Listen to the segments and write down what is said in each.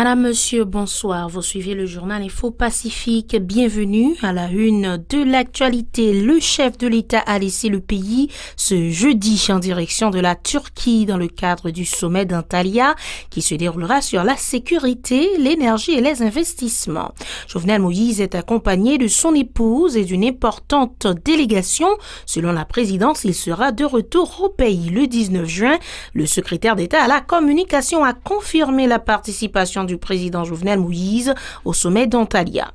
Madame, Monsieur, bonsoir. Vous suivez le journal Info Pacifique. Bienvenue à la une de l'actualité. Le chef de l'État a laissé le pays ce jeudi en direction de la Turquie dans le cadre du sommet d'Antalya qui se déroulera sur la sécurité, l'énergie et les investissements. Jovenel Moïse est accompagné de son épouse et d'une importante délégation. Selon la présidence, il sera de retour au pays le 19 juin. Le secrétaire d'État à la communication a confirmé la participation du président Jovenel Moïse au sommet d'Antalya.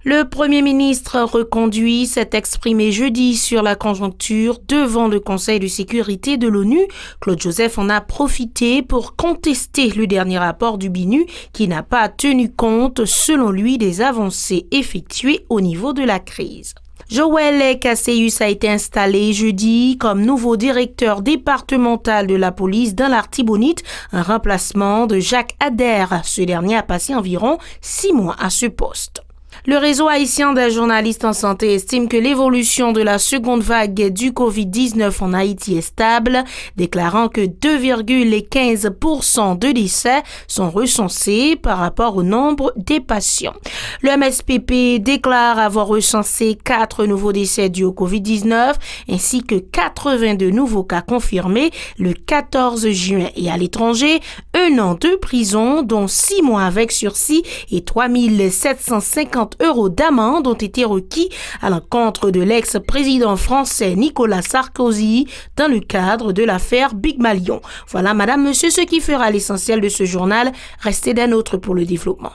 Le Premier ministre reconduit s'est exprimé jeudi sur la conjoncture devant le Conseil de sécurité de l'ONU. Claude Joseph en a profité pour contester le dernier rapport du BINU qui n'a pas tenu compte, selon lui, des avancées effectuées au niveau de la crise. Joël Casséus a été installé jeudi comme nouveau directeur départemental de la police dans l'Artibonite, un remplacement de Jacques Adair. Ce dernier a passé environ 6 mois à ce poste. Le réseau haïtien des journalistes en santé estime que l'évolution de la seconde vague du Covid-19 en Haïti est stable, déclarant que 2,15% de décès sont recensés par rapport au nombre des patients. Le MSPP déclare avoir recensé 4 nouveaux décès dus au Covid-19 ainsi que 82 nouveaux cas confirmés le 14 juin. Et à l'étranger, 1 an de prison, dont 6 mois avec sursis et 3 750 € d'amende ont été requis à l'encontre de l'ex-président français Nicolas Sarkozy dans le cadre de l'affaire Big Malion. Voilà, madame, monsieur, ce qui fera l'essentiel de ce journal. Restez des nôtres pour le développement.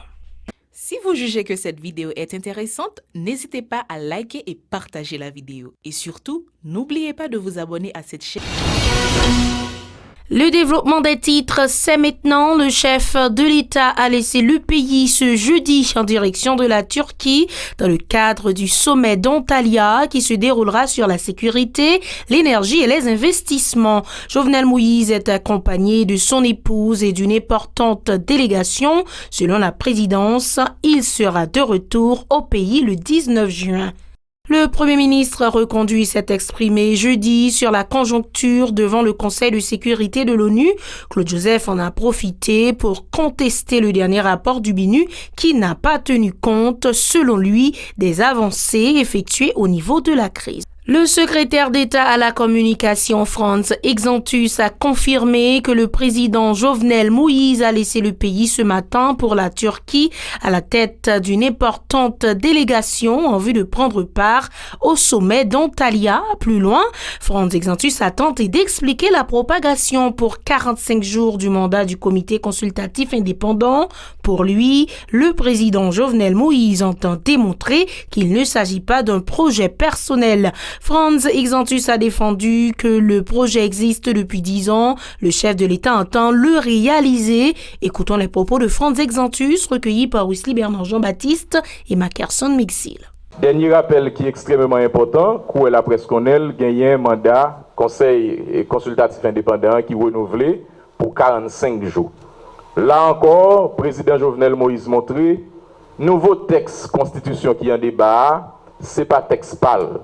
Si vous jugez que cette vidéo est intéressante, n'hésitez pas à liker et partager la vidéo. Et surtout, n'oubliez pas de vous abonner à cette chaîne. Le développement des titres, c'est maintenant. Le chef de l'État a laissé le pays ce jeudi en direction de la Turquie dans le cadre du sommet d'Antalya qui se déroulera sur la sécurité, l'énergie et les investissements. Jovenel Moïse est accompagné de son épouse et d'une importante délégation. Selon la présidence, il sera de retour au pays le 19 juin. Le Premier ministre reconduit s'est exprimé jeudi sur la conjoncture devant le Conseil de sécurité de l'ONU. Claude Joseph en a profité pour contester le dernier rapport du BINU qui n'a pas tenu compte, selon lui, des avancées effectuées au niveau de la crise. Le secrétaire d'État à la communication, Frantz Exantus, a confirmé que le président Jovenel Moïse a laissé le pays ce matin pour la Turquie à la tête d'une importante délégation en vue de prendre part au sommet d'Antalya. Plus loin, Frantz Exantus a tenté d'expliquer la propagation pour 45 jours du mandat du comité consultatif indépendant. Pour lui, le président Jovenel Moïse entend démontrer qu'il ne s'agit pas d'un projet personnel. Frantz Exantus a défendu que le projet existe depuis 10 ans. Le chef de l'État entend le réaliser. Écoutons les propos de Frantz Exantus recueillis par Wesley Bernard Jean-Baptiste et Mackerson Mixil. Dernier rappel qui est extrêmement important, que la presse connaît, gagné un mandat conseil consultatif indépendant qui est renouvelé pour 45 jours. Là encore, président Jovenel Moïse montré, nouveau texte constitution qui est en débat, c'est pas texte pâle.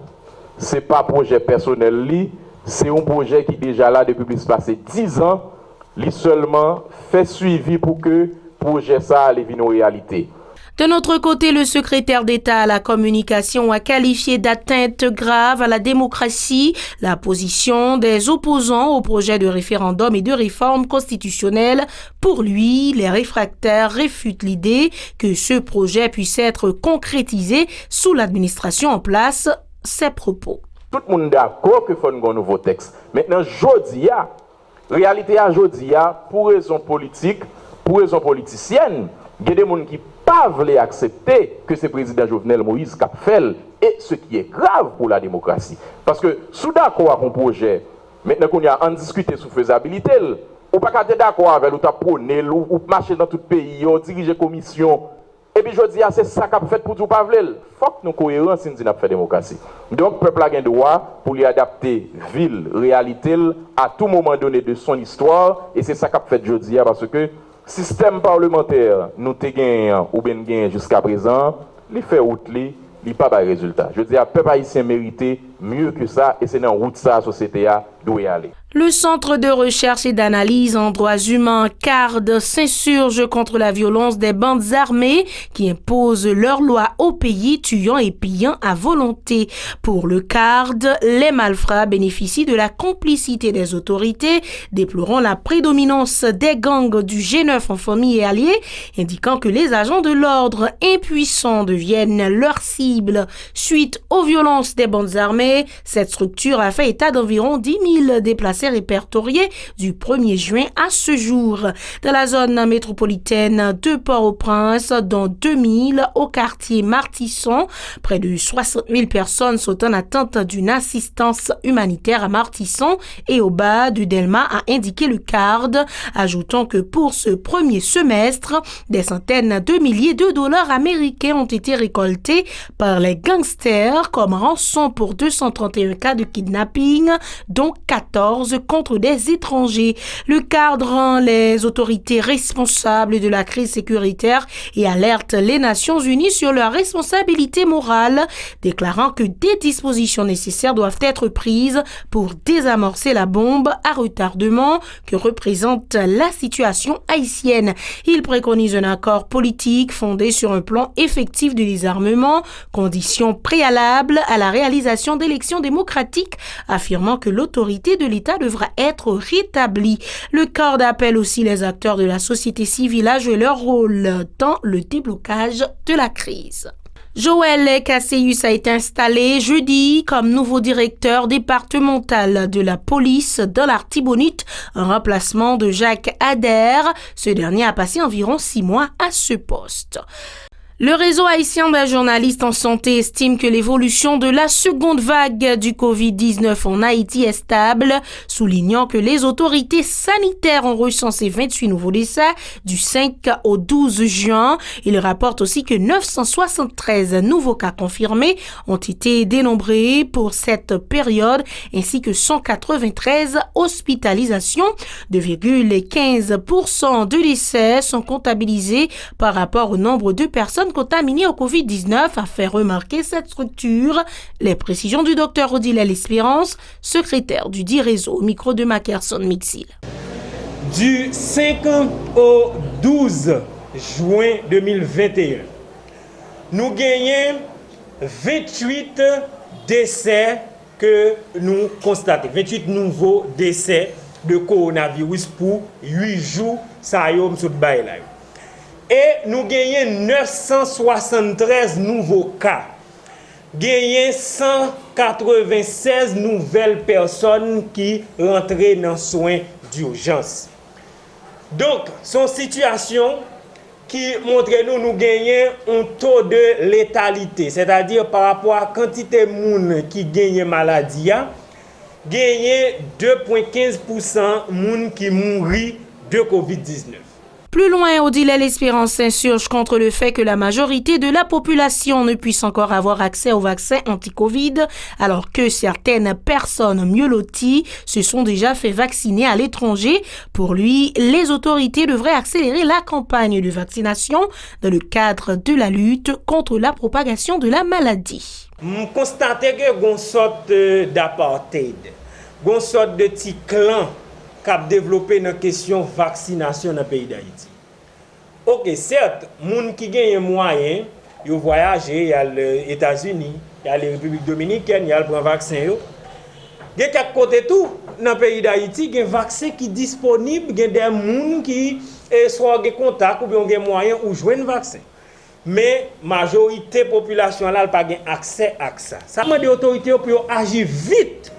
Ce n'est pas un projet personnel, c'est un projet qui est déjà là depuis plus de 10 ans. Il seulement fait suivi pour que le projet ça devienne une réalité. De notre côté, le secrétaire d'État à la communication a qualifié d'atteinte grave à la démocratie la position des opposants au projet de référendum et de réforme constitutionnelle. Pour lui, les réfractaires réfutent l'idée que ce projet puisse être concrétisé sous l'administration en place. Ses propos. Tout le monde est d'accord qu'il faut un nouveau texte. Maintenant, jodia, réalité à jodia, pour raison politique, pour raison politicienne, il y a des gens qui ne peuvent pas accepter que c'est le président Jovenel Moïse qui a fait, et ce qui est grave pour la démocratie. Parce que, sous d'accord avec un projet, maintenant qu'on a en discuté sur faisabilité, ou pas qu'à être d'accord avec, ou t'as prôné, ou marcher dans tout le pays, ou diriger commission. Et puis je dis, c'est ça qu'a fait pour tout pas vle. Faut que nous cohérents si nous disons fait démocratie. Donc le peuple a un droit pour lui adapter ville, réalité à tout moment donné de son histoire et c'est ça qu'a fait jeudi parce que système parlementaire nous te gagné ou bien gagné jusqu'à présent, les fait route li pas de résultat. Je dis à peuple haïtien mérité mieux que ça et c'est dans route ça la société a doit aller. Le Centre de recherche et d'analyse en droits humains CARD s'insurge contre la violence des bandes armées qui imposent leurs lois au pays, tuant et pillant à volonté. Pour le CARD, les malfrats bénéficient de la complicité des autorités, déplorant la prédominance des gangs du G9 en famille et alliés, indiquant que les agents de l'ordre impuissants deviennent leur cible. Suite aux violences des bandes armées, cette structure a fait état d'environ 10 000 déplacés répertoriés du 1er juin à ce jour. Dans la zone métropolitaine de Port-au-Prince, dont 2000 au quartier Martisson, près de 60 000 personnes sont en attente d'une assistance humanitaire à Martisson et au bas du Delma, a indiqué le CARD, ajoutant que pour ce premier semestre, des centaines de milliers de dollars américains ont été récoltés par les gangsters comme rançon pour 231 cas de kidnapping, dont 14 contre des étrangers. Le CARD rend les autorités responsables de la crise sécuritaire et alerte les Nations Unies sur leur responsabilité morale, déclarant que des dispositions nécessaires doivent être prises pour désamorcer la bombe à retardement que représente la situation haïtienne. Il préconise un accord politique fondé sur un plan effectif de désarmement, condition préalable à la réalisation d'élections démocratiques, affirmant que l'autorité de l'État devra être rétablie. Le CARD appelle aussi les acteurs de la société civile à jouer leur rôle dans le déblocage de la crise. Joël Casséus a été installé jeudi comme nouveau directeur départemental de la police dans l'Artibonite, en remplacement de Jacques Adair. Ce dernier a passé environ 6 mois à ce poste. Le réseau haïtien des journalistes en santé estime que l'évolution de la seconde vague du Covid-19 en Haïti est stable, soulignant que les autorités sanitaires ont recensé 28 nouveaux décès du 5 au 12 juin. Il rapporte aussi que 973 nouveaux cas confirmés ont été dénombrés pour cette période, ainsi que 193 hospitalisations. 2,15% de décès sont comptabilisés par rapport au nombre de personnes contaminés au Covid-19, a fait remarquer cette structure. Les précisions du docteur Odile L'Espérance, secrétaire du dit réseau, au micro de Mackerson Mixil. Du 5 au 12 juin 2021, nous gagnons 28 décès que nous constatons, 28 nouveaux décès de coronavirus pour 8 jours, ça y est, et nous gagnons 973 nouveaux cas. Gagnons 196 nouvelles personnes qui rentrent dans soins d'urgence. Donc, son situation qui montre nous gagnons un taux de létalité, c'est-à-dire par rapport à la quantité de monde qui gagne maladie, gagnons 2,15% de monde qui mourit de Covid-19. Plus loin, Odile L'Espérance s'insurge contre le fait que la majorité de la population ne puisse encore avoir accès au vaccin anti-Covid, alors que certaines personnes mieux loties se sont déjà fait vacciner à l'étranger. Pour lui, les autorités devraient accélérer la campagne de vaccination dans le cadre de la lutte contre la propagation de la maladie. On constate que y a une sorte d'apartheid, une sorte de petit clan qui a développé dans la question de vaccination dans le pays d'Haïti. Ok, certes, les gens qui ont des moyens, ils voyagent, il y a les États-Unis, il y a les Républiques dominicaines, il y a le vaccin. Il y a quelques côtés tout dans le pays d'Haïti, il y a un vaccin qui est disponible, il y a des gens qui soit en contact ou bien ont des moyens ou jouer un vaccin. Mais la majorité de la population n'a pas accès à ça. Ça demande des autorités pour agir vite,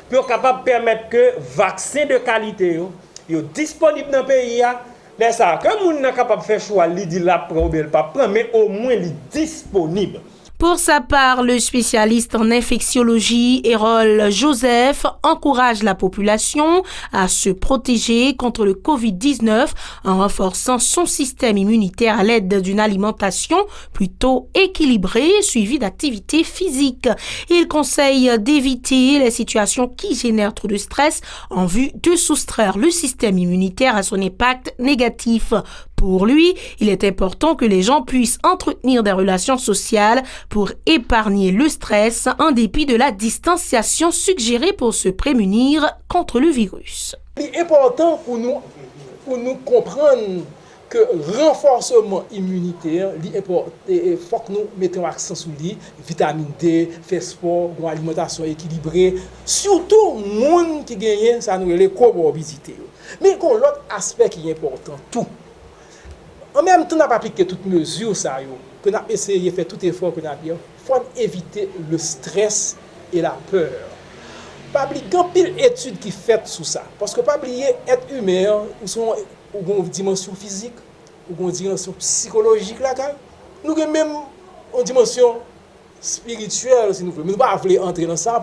pour capable permettre que le vaccin de qualité soit disponible dans le pays. C'est ça, que les gens sont capables de faire choix, ils disent la prend ou bien pas prendre, mais au moins il est disponible. Pour sa part, le spécialiste en infectiologie, Erol Joseph, encourage la population à se protéger contre le Covid-19 en renforçant son système immunitaire à l'aide d'une alimentation plutôt équilibrée, suivie d'activités physiques. Il conseille d'éviter les situations qui génèrent trop de stress en vue de soustraire le système immunitaire à son impact négatif. Pour lui, il est important que les gens puissent entretenir des relations sociales pour épargner le stress en dépit de la distanciation suggérée pour se prémunir contre le virus. C'est important pour nous comprendre que renforcement immunitaire, il faut que nous mettions l'accent sur lui, vitamine D, faire sport, une alimentation équilibrée, surtout les gens qui gagnent ça nous les comorbidités. Mais il y a l'autre aspect qui est important, tout. En même temps, on n'a pas appliqué toutes les mesures, qu'on a essayé de faire tout effort qu'on a bien. Il faut éviter le stress et la peur. Pas oublier qu'il y a pile d'études qui sont faites sur ça. Parce que pas oublier être humain, ou une dimension physique, ou une dimension psychologique là, nous avons même une dimension spirituelle si nous voulons. Mais nous ne pouvons pas entrer dans ça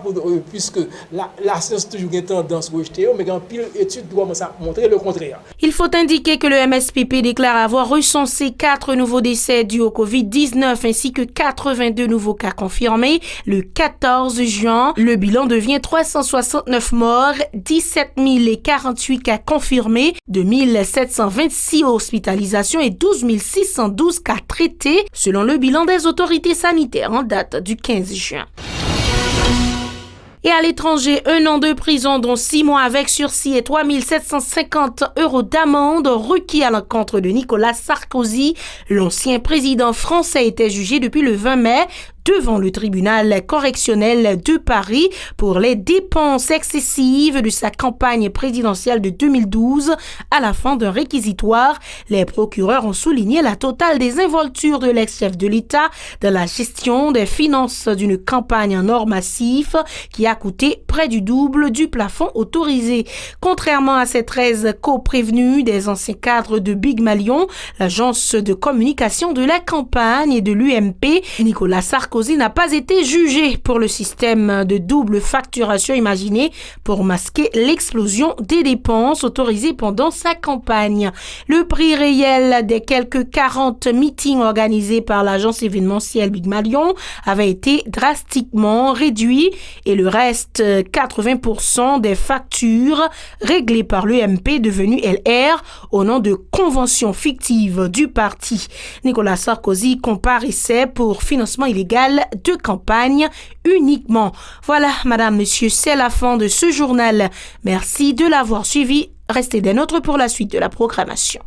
puisque la science toujours une tendance à rejeter, mais quand pile études doivent montrer le contraire. Il faut indiquer que le MSPP déclare avoir recensé 4 nouveaux décès dus au Covid-19 ainsi que 82 nouveaux cas confirmés. Le 14 juin, le bilan devient 369 morts, 17 048 cas confirmés, 2726 hospitalisations et 12 612 cas traités, selon le bilan des autorités sanitaires en date du 15 juin. Et à l'étranger, 1 an de prison, dont 6 mois avec sursis et 3 750 € d'amende requis à l'encontre de Nicolas Sarkozy. L'ancien président français était jugé depuis le 20 mai devant le tribunal correctionnel de Paris pour les dépenses excessives de sa campagne présidentielle de 2012. À la fin d'un réquisitoire, les procureurs ont souligné la totale désinvolture de l'ex-chef de l'État dans la gestion des finances d'une campagne en or massif qui a coûté près du double du plafond autorisé. Contrairement à ces 13 co-prévenus des anciens cadres de Big Malion, l'agence de communication de la campagne et de l'UMP, Nicolas Sarkozy n'a pas été jugé pour le système de double facturation imaginé pour masquer l'explosion des dépenses autorisées pendant sa campagne. Le prix réel des quelques 40 meetings organisés par l'agence événementielle Big Malion avait été drastiquement réduit et le reste, 80% des factures réglées par l'UMP devenu LR au nom de conventions fictives du parti. Nicolas Sarkozy comparaissait pour financement illégal de campagne uniquement. Voilà, madame, monsieur, c'est la fin de ce journal. Merci de l'avoir suivi. Restez des nôtres pour la suite de la programmation.